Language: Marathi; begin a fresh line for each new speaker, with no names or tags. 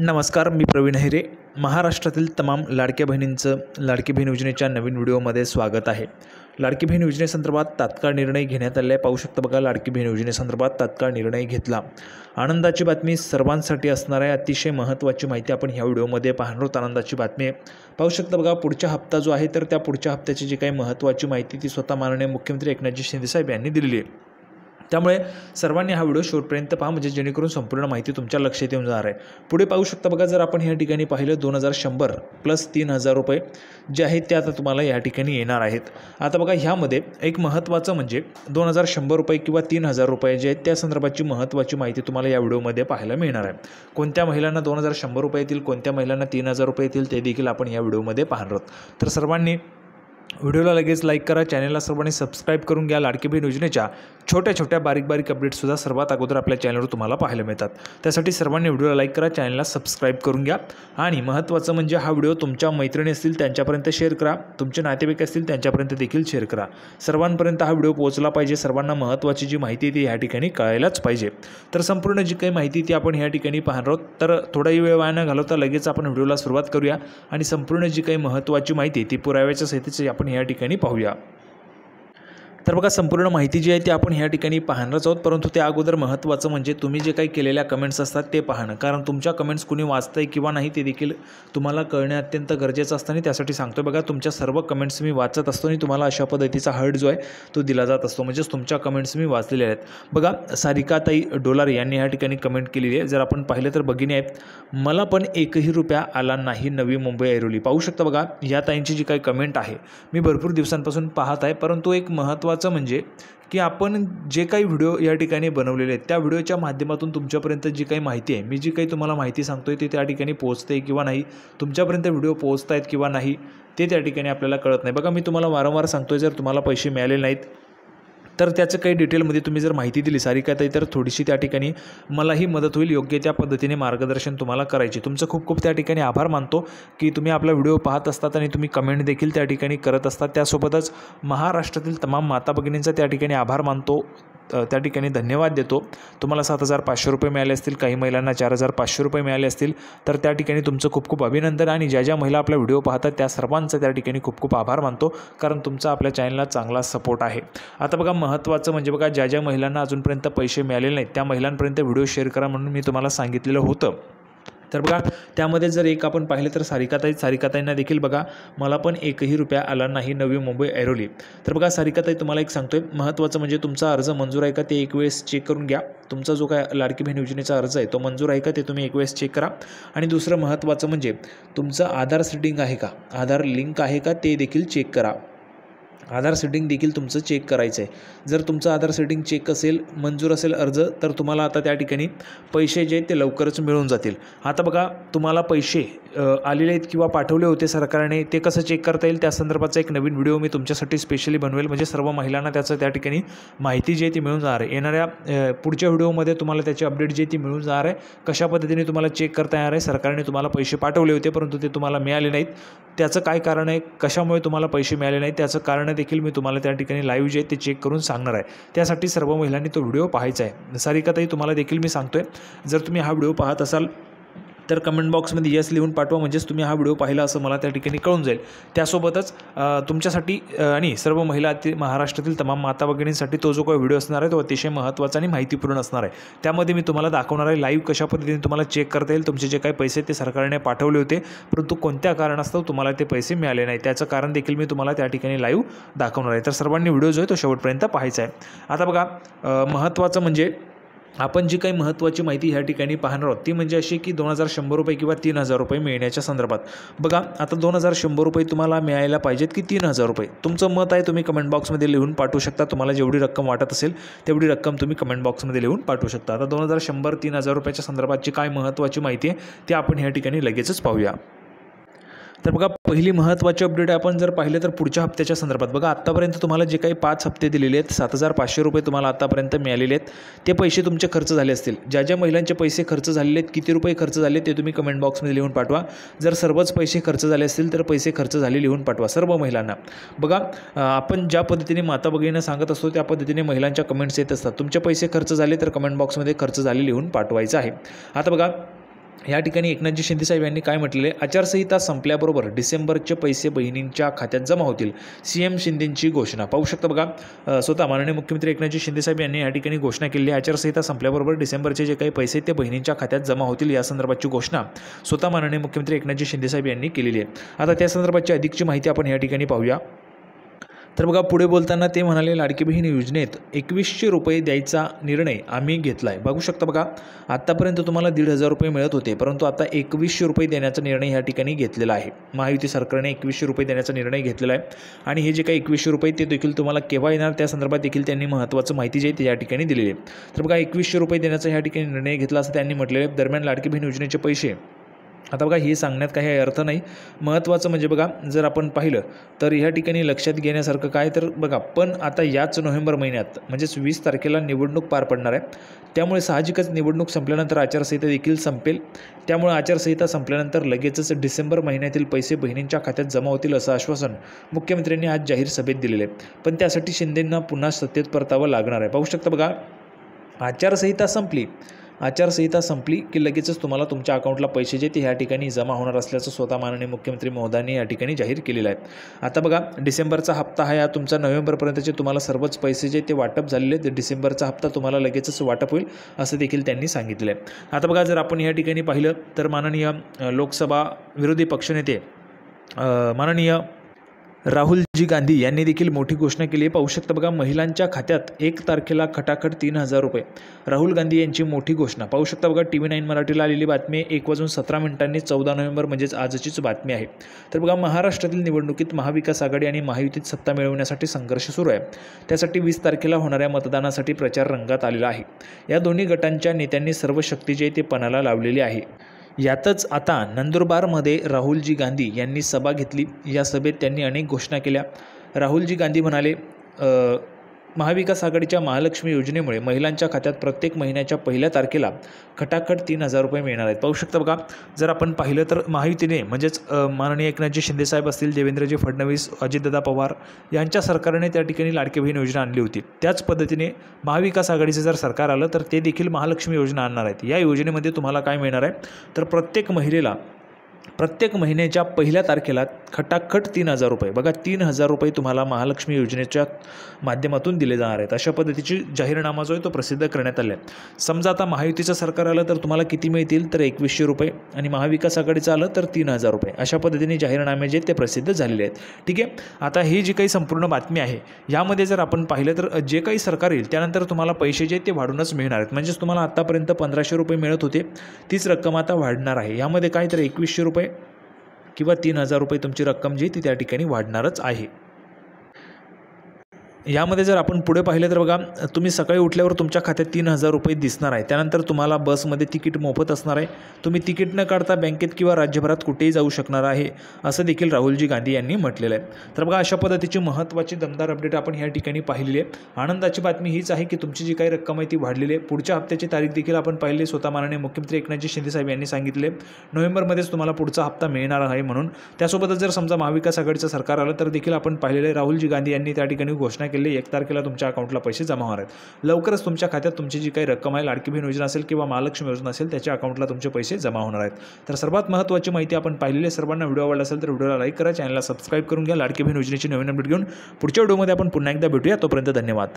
नमस्कार, मी प्रवीण हैरे. महाराष्ट्रातील तमाम लाडक्या बहिणींचं लाडकी बहीण योजनेच्या नवीन व्हिडिओमध्ये स्वागत आहे. लाडकी बहीण योजनेसंदर्भात तात्काळ निर्णय घेण्यात आले आहे. पाहू शकता बघा, लाडकी बहीण योजनेसंदर्भात तात्काळ निर्णय घेतला. आनंदाची बातमी सर्वांसाठी असणार आहे. अतिशय महत्त्वाची माहिती आपण ह्या व्हिडिओमध्ये पाहणार आहोत. आनंदाची बातमी आहे. पाहू शकता बघा, पुढचा हप्ता जो आहे तर त्या पुढच्या हप्त्याची जी काही महत्त्वाची माहिती ती स्वतः माननीय मुख्यमंत्री एकनाथजी शिंदेसाहेब यांनी दिलेली आहे. त्यामुळे सर्वांनी हा व्हिडिओ शेवटपर्यंत पहा, म्हणजे जेणेकरून संपूर्ण माहिती तुमच्या लक्षात येऊन जाणार आहे. पुढे पाहू शकता बघा, जर आपण ह्या ठिकाणी पाहिलं 2100 प्लस 3000 रुपये जे आहेत ते आता तुम्हाला या ठिकाणी येणार आहेत. आता बघा, ह्यामध्ये एक महत्त्वाचं म्हणजे 2100 रुपये किंवा 3000 रुपये जे आहेत त्या संदर्भाची महत्त्वाची माहिती तुम्हाला या व्हिडिओमध्ये पाहायला मिळणार आहे. कोणत्या महिलांना 2100 रुपये येतील, कोणत्या महिलांना 3000 रुपये येतील ते देखील आपण या व्हिडिओमध्ये पाहणार आहोत. तर सर्वांनी व्हिडिओला लगेच लाईक करा, चॅनलला सर्वांनी सबस्क्राईब करून घ्या. लाडकी बहीण योजनेच्या छोट्या छोट्या बारीक अपडेट्ससुद्धा सर्वात अगोदर आपल्या चॅनलवर तुम्हाला पाहायला मिळतात. त्यासाठी सर्वांनी व्हिडिओला लाईक करा, चॅनलला सबस्क्राईब करून घ्या. आणि महत्त्वाचं म्हणजे हा व्हिडिओ तुमच्या मैत्रिणी असतील त्यांच्यापर्यंत शेअर करा, तुमचे नातेवाईक असतील त्यांच्यापर्यंत देखील शेअर करा. सर्वांपर्यंत हा व्हिडिओ पोहोचला पाहिजे. सर्वांना महत्त्वाची जी माहिती ती ह्या ठिकाणी कळायलाच पाहिजे. तर संपूर्ण जी काही माहिती ती आपण ह्या ठिकाणी पाहणार आहोत. तर थोडाही वेळ वाया न घालवता लगेच आपण व्हिडिओला सुरुवात करूया आणि संपूर्ण जी काही महत्त्वाची माहिती ती पुराव्याच्या सहितच आपण या ठिकाणी पाहूया. तर बघा, संपूर्ण माहिती जी आहे ती आपण ह्या ठिकाणी पाहणारच आहोत. परंतु त्या अगोदर महत्त्वाचं म्हणजे तुम्ही जे काही केलेल्या कमेंट्स असतात ते पाहणं. कारण तुमच्या कमेंट्स कुणी वाचतंय किंवा नाही ते देखील तुम्हाला कळणे अत्यंत गरजेचं असतं आणि त्यासाठी सांगतो बघा, तुमच्या सर्व कमेंट्स मी वाचत असतो आणि तुम्हाला अशा पद्धतीचा हर्ट जो आहे तो दिला जात असतो. म्हणजेच तुमच्या कमेंट्स मी वाचलेल्या आहेत. बघा, सारिकाताई डोलारे यांनी ह्या ठिकाणी कमेंट केलेली आहे. जर आपण पाहिलं तर भगिनी आहेत, मला पण एकही रुपया आला नाही नवी मुंबई ऐरोली. पाहू शकता बघा, या ताईंची जी काही कमेंट आहे मी भरपूर दिवसांपासून पाहत आहे. परंतु एक महत्त्वाचं म्हणजे की आपण जे काही व्हिडिओ या ठिकाणी बनवलेले आहेत त्या व्हिडिओच्या माध्यमातून तुमच्यापर्यंत जी काही माहिती आहे, मी जी काही तुम्हाला माहिती सांगतोय ती त्या ठिकाणी पोहोचते किंवा नाही, तुमच्यापर्यंत व्हिडिओ पोहोचत आहेत किंवा नाही ते त्या ठिकाणी आपल्याला कळत नाही. बघा, मी तुम्हाला वारंवार सांगतोय, जर तुम्हाला पैसे मिळाले नाहीत तर त्याचं काही डिटेलमध्ये तुम्ही जर माहिती दिली सारिकाताई तर थोडीशी त्या ठिकाणी मलाही मदत होईल. योग्य त्या पद्धतीने मार्गदर्शन तुम्हाला करायचे. तुमचं खूप खूप त्या ठिकाणी आभार मानतो की तुम्ही आपला व्हिडिओ पाहत असतात आणि तुम्ही कमेंट देखील त्या ठिकाणी करत असतात. त्यासोबतच महाराष्ट्रातील तमाम माता भगिनींचा त्या ठिकाणी आभार मानतो, त्या ठिकाणी धन्यवाद देतो. तुम्हाला 7500 रुपये मिळाले असतील, काही महिलांना 4500 रुपये मिळाले असतील, तर त्या ठिकाणी तुमचं खूप खूप अभिनंदन. आणि ज्या ज्या महिला आपला व्हिडिओ पाहतात त्या सर्वांचं त्या ठिकाणी खूप खूप आभार मानतो, कारण तुमचा आपल्या चॅनलला चांगला सपोर्ट आहे. आता बघा, महत्त्वाचं म्हणजे बघा, ज्या ज्या महिलांना अजूनपर्यंत पैसे मिळालेले नाहीत त्या महिलांपर्यंत व्हिडिओ शेअर करा म्हणून मी तुम्हाला सांगितलेलं होतं. तर बघा, त्यामध्ये जर एक आपण पाहिलं तर सारिकाताईंना देखील बघा, मला पण एकही रुपया आला नाही नवी मुंबई ऐरोली. तर बघा सारिकाताई, तुम्हाला एक सांगतोय, महत्त्वाचं म्हणजे तुमचा अर्ज मंजूर आहे का ते एक वेळेस चेक करून घ्या. तुमचा जो काय लाडकी बहीण योजनेचा अर्ज आहे तो मंजूर आहे का ते तुम्ही एक वेळेस चेक करा. आणि दुसरं महत्त्वाचं म्हणजे तुमचं आधार सेटिंग आहे का, आधार लिंक आहे का ते देखील चेक करा. आधार सेटिंग देखील तुमचं चेक करायचं आहे. जर तुमचं आधार सेटिंग चेक असेल, मंजूर असेल अर्ज, तर तुम्हाला आता त्या ठिकाणी पैसे जे आहेत ते लवकरच मिळून जातील. आता बघा, तुम्हाला पैसे आलेले आहेत किंवा पाठवले होते सरकारने, ते कसं चेक करता येईल त्या संदर्भाचा एक नवीन व्हिडिओ मी तुमच्यासाठी स्पेशली बनवेल. म्हणजे सर्व महिलांना त्याचं त्या ठिकाणी माहिती जी आहे ती मिळून जाणार आहे. येणाऱ्या पुढच्या व्हिडिओमध्ये तुम्हाला त्याची अपडेट जी आहे ती मिळून जाणार आहे. कशा पद्धतीने तुम्हाला चेक करता येणार आहे. सरकारने तुम्हाला पैसे पाठवले होते परंतु ते तुम्हाला मिळाले नाहीत, त्याचं काय कारण आहे, कशामुळे तुम्हाला पैसे मिळाले नाहीत त्याचं कारण देखील मी तुम्हाला त्या ठिकाणी लाईव्ह जे आहे ते चेक करून सांगणार आहे. त्यासाठी सर्व महिलांनी तो व्हिडिओ पाहायचा आहे. सारिकाताई, तुम्हाला देखील मी सांगतोय, जर तुम्ही हा व्हिडिओ पाहत असाल तर कमेंट बॉक्समध्ये यस लिहून पाठवा, म्हणजेच तुम्ही हा व्हिडिओ पाहिला असं मला त्या ठिकाणी कळून जाईल. त्यासोबतच तुमच्यासाठी आणि सर्व महिला महाराष्ट्रातील तमाम माता भगिनींसाठी तो जो काही व्हिडिओ असणार आहे तो अतिशय महत्त्वाचा आणि माहितीपूर्ण असणार आहे. त्यामध्ये मी तुम्हाला दाखवणार आहे लाईव्ह कशा पद्धतीने तुम्हाला चेक करता येईल. तुमचे जे काही पैसे ते सरकारने पाठवले होते परंतु कोणत्या कारणास्तव तुम्हाला ते पैसे मिळाले नाही त्याचं कारण देखील मी तुम्हाला त्या ठिकाणी लाईव्ह दाखवणार आहे. तर सर्वांनी व्हिडिओ जो आहे तो शेवटपर्यंत पाहायचा आहे. आता बघा, महत्त्वाचं म्हणजे आपण जी काही महत्त्वाची माहिती ह्या ठिकाणी पाहणार आहोत ती म्हणजे अशी की 2100 रुपये किंवा 3000 रुपये मिळण्याच्या संदर्भात. बघा, आता 2100 रुपये तुम्हाला मिळायला पाहिजेत की 3000 रुपये, तुमचं मत आहे. तुम्ही कमेंट बॉक्समध्ये लिहून पाठवू शकता. तुम्हाला जेवढी रक्कम वाटत असेल तेवढी रक्कम तुम्ही कमेंट बॉक्समध्ये लिहून पाठवू शकता. आता 2100 3000 रुपयाच्या संदर्भातची काय महत्त्वाची माहिती आहे ते आपण ह्या ठिकाणी लगेचच पाहूया. तर बघा, पहिली महत्त्वाची अपडेट आपण जर पाहिलं तर पुढच्या हप्त्याच्या संदर्भात. बघा, आत्तापर्यंत तुम्हाला जे काही 5 हप्ते दिलेले आहेत 7500 रुपये तुम्हाला आत्तापर्यंत मिळालेले आहेत. ते पैसे तुमचे खर्च झाले असतील. ज्या ज्या महिलांचे पैसे खर्च झालेले आहेत, किती रुपये खर्च झाले ते तुम्ही कमेंट बॉक्समध्ये लिहून पाठवा. जर सर्वच पैसे खर्च झाले असतील तर पैसे खर्च झाले लिहून पाठवा सर्व महिलांना. बघा, आपण ज्या पद्धतीने माता भगिनींना सांगत असतो त्या पद्धतीने महिलांच्या कमेंट्स येत असतात. तुमचे पैसे खर्च झाले तर कमेंट बॉक्समध्ये खर्च झाले लिहून पाठवायचं आहे. आता बघा, या ठिकाणी एकनाथजी शिंदेसाहेब यांनी काय म्हटलेले, आचारसंहिता संपल्याबरोबर डिसेंबरचे पैसे बहिणींच्या खात्यात जमा होतील, CM शिंदेंची घोषणा. पाहू शकता बघा, स्वतः माननीय मुख्यमंत्री एकनाथजी शिंदेसाहेब यांनी या ठिकाणी घोषणा केली आहे. आचारसंहिता संपल्याबरोबर डिसेंबरचे जे काही पैसे ते बहिणींच्या खात्यात जमा होतील या संदर्भाची घोषणा स्वतः माननीय मुख्यमंत्री एकनाथजी शिंदेसाहेब यांनी केलेली आहे. आता त्या संदर्भाची अधिकची माहिती आपण या ठिकाणी पाहूया. तर बघा, पुढे बोलताना ते म्हणाले, लाडकी बहीण योजनेत 2100 रुपये द्यायचा निर्णय आम्ही घेतला आहे. बघू शकता बघा, आत्तापर्यंत तुम्हाला 1,500 रुपये मिळत होते, परंतु आता 2100 रुपये देण्याचा निर्णय या ठिकाणी घेतलेला आहे. महायुती सरकारने 2100 रुपये देण्याचा निर्णय घेतलेला आहे आणि हे जे काही 2100 रुपये ते देखील तुम्हाला केव्हा येणार त्या संदर्भात देखील त्यांनी महत्त्वाचं माहिती जी आहे ती या ठिकाणी दिलेली आहे. तर बघा, 2100 रुपये देण्याचा या ठिकाणी निर्णय घेतला असं त्यांनी म्हटलेले आहे. दरम्यान लाडकी बहीण योजनेचे पैसे आता बघा, हे सांगण्यात काही अर्थ नाही. महत्त्वाचं म्हणजे बघा, जर आपण पाहिलं तर ह्या ठिकाणी लक्षात घेण्यासारखं काय, तर बघा, पण आता याच नोव्हेंबर महिन्यात म्हणजेच 20 तारखेला निवडणूक पार पडणार आहे. त्यामुळे साहजिकच निवडणूक संपल्यानंतर आचारसंहिता देखील संपेल. त्यामुळे आचारसंहिता संपल्यानंतर लगेचच डिसेंबर महिन्यातील पैसे बहिणींच्या खात्यात जमा होतील असं आश्वासन मुख्यमंत्र्यांनी आज जाहीर सभेत दिलेले आहे. पण त्यासाठी शिंदेंना पुन्हा सत्तेत परतावं लागणार आहे. पाहू शकता बघा, आचारसंहिता संपली की लगेचच तुम्हाला तुमच्या अकाउंटला पैसे जे ते ह्या ठिकाणी जमा होणार असल्याचं स्वतः माननीय मुख्यमंत्री महोदयांनी या ठिकाणी जाहीर केलेलं आहे. आता बघा, डिसेंबरचा हप्ता हा तुमचा नोव्हेंबरपर्यंतचे तुम्हाला सर्वच पैसे जे ते वाटप झालेले आहेत, डिसेंबरचा हप्ता तुम्हाला लगेचच वाटप होईल असं देखील त्यांनी सांगितलं आहे. आता बघा, जर आपण या ठिकाणी पाहिलं तर माननीय लोकसभा विरोधी पक्षनेते माननीय राहुलजी गांधी यांनी देखील मोठी घोषणा केली आहे. पाहू शकता बघा, महिलांच्या खात्यात 1 तारखेला खटाखट 3000 रुपये. राहुल गांधी यांची मोठी घोषणा. पाहू शकता बघा, TV9 मराठीला आलेली बातमी 1:17 14 नोव्हेंबर म्हणजेच आजचीच बातमी आहे. तर बघा, महाराष्ट्रातील निवडणुकीत महाविकास आघाडी आणि महायुतीत सत्ता मिळवण्यासाठी संघर्ष सुरू आहे. त्यासाठी 20 तारखेला होणाऱ्या मतदानासाठी प्रचार रंगात आलेला आहे. या दोन्ही गटांच्या नेत्यांनी सर्व शक्ती जे ते पणाला लावलेली आहे. यातच आता नंदुरबारमध्ये राहुलजी गांधी यांनी सभा घेतली. या सभेत त्यांनी अनेक घोषणा केल्या. राहुलजी गांधी म्हणाले, महाविकास आघाडीच्या महालक्ष्मी योजनेमुळे महिलांच्या खात्यात प्रत्येक महिन्याच्या 1 तारखेला खटाखट 3000 रुपये मिळणार आहेत. पाहू शकता बघा, जर आपण पाहिलं तर महायुतीने म्हणजेच माननीय एकनाथजी शिंदेसाहेब असतील, देवेंद्रजी फडणवीस, अजितदादा पवार यांच्या सरकारने त्या ठिकाणी लाडकी बहीण योजना आणली होती. त्याच पद्धतीने महाविकास आघाडीचं जर सरकार आलं तर ते देखील महालक्ष्मी योजना आणणार आहेत. या योजनेमध्ये तुम्हाला काय मिळणार आहे, तर प्रत्येक महिलेला प्रत्येक महिन्याच्या 1 तारखेला खटाखट 3000 रुपये. बघा, 3000 रुपये तुम्हाला महालक्ष्मी योजनेच्या माध्यमातून दिले जाणार आहेत. अशा पद्धतीची जाहीरनामा जो आहे तो प्रसिद्ध करण्यात आला आहे. समजा आता महायुतीचं सरकार आलं तर तुम्हाला किती मिळतील, तर 2100 रुपये आणि महाविकास आघाडीचं आलं तर 3000 रुपये. अशा पद्धतीने जाहीरनामे जे ते प्रसिद्ध झालेले आहेत. ठीक आहे, आता ही जी काही संपूर्ण बातमी आहे यामध्ये जर आपण पाहिलं तर जे काही सरकार येईल त्यानंतर तुम्हाला पैसे जे ते वाढूनच मिळणार आहेत. म्हणजेच तुम्हाला आत्तापर्यंत 1500 रुपये मिळत होते, तीच रक्कम आता वाढणार आहे. यामध्ये काय, तर 2100 रुपये किंवा 3000 रुपये तुमची रक्कम जी ती त्या ठिकाणी वाढणारच आहे. यामध्ये जर आपण पुढे पाहिलं तर बघा, तुम्ही सकाळी उठल्यावर तुमच्या खात्यात 3000 रुपये दिसणार आहे. त्यानंतर तुम्हाला बसमध्ये तिकीट मोफत असणार आहे. तुम्ही तिकीट न काढता बँकेत किंवा राज्यभरात कुठेही जाऊ शकणार आहे असं देखील राहुलजी गांधी यांनी म्हटलेलं आहे. तर बघा, अशा पद्धतीची महत्त्वाची दमदार अपडेट आपण या ठिकाणी पाहिलेली आहे. आनंदाची बातमी हीच आहे की तुमची जी काही रक्कम आहे ती वाढलेली आहे. पुढच्या हप्त्याची तारीख देखील आपण पाहिली. स्वतः माननीय मुख्यमंत्री एकनाथजी शिंदेसाहेब यांनी सांगितले नोव्हेंबरमध्येच तुम्हाला पुढचा हप्ता मिळणार आहे म्हणून. त्यासोबतच जर समजा महाविकास आघाडीचं सरकार आलं तर देखील आपण पाहिलेलं आहे, राहुलजी गांधी यांनी त्या ठिकाणी घोषणा केली 1 तारखेला तुमच्या अकाउंटला पैसे जमा होणार आहेत. लवकरच तुमच्या खात्यात तुमची जी काही रक्कम आहे, लाडकी बहीण योजना असेल किंवा महालक्ष्मी योजना असेल, त्याच्या अकाउंटला तुमचे पैसे जमा होणार आहेत. तर सर्वात महत्त्वाची माहिती आपण पाहिलेली आहे. सर्वांना व्हिडिओ आवडला असेल तर व्हिडिओला लाईक करा, चॅनलला सबस्क्राईब करून घ्या. लाडकी बहीण योजनेची नवीन अपडेट घेऊन पुढच्या व्हिडिओमध्ये आपण पुन्हा एकदा भेटूया. तोपर्यंत धन्यवाद.